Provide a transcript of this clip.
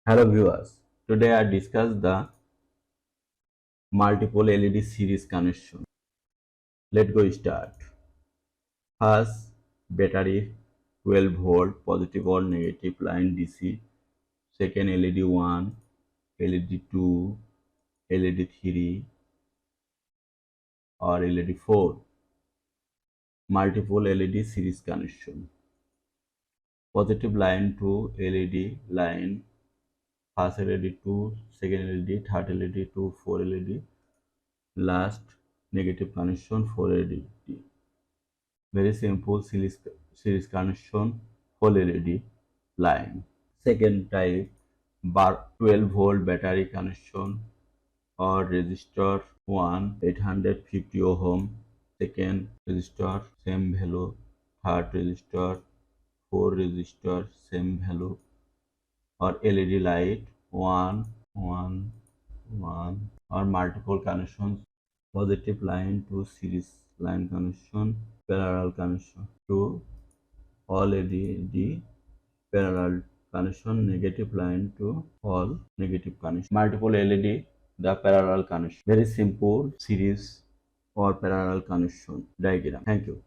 Hello viewers, today I discuss the multiple LED series connection. Let's go start. First, battery 12 volt positive or negative line DC. Second, LED 1, LED 2, LED 3 or LED 4. Multiple LED series connection. Positive line to LED line. First LED to second LED, third LED to 4 LED. Last negative connection 4 LED. Very simple series connection whole LED line. Second type bar 12 volt battery connection or resistor 1 850 ohm. Second resistor same value. Third resistor 4 resistor same value. Or LED light 1 1 1 or multiple connections. Positive line to series line connection, parallel connection to all LED parallel connection, negative line to all negative connection. Multiple LED, the parallel connection. Very simple series or parallel connection diagram. Thank you.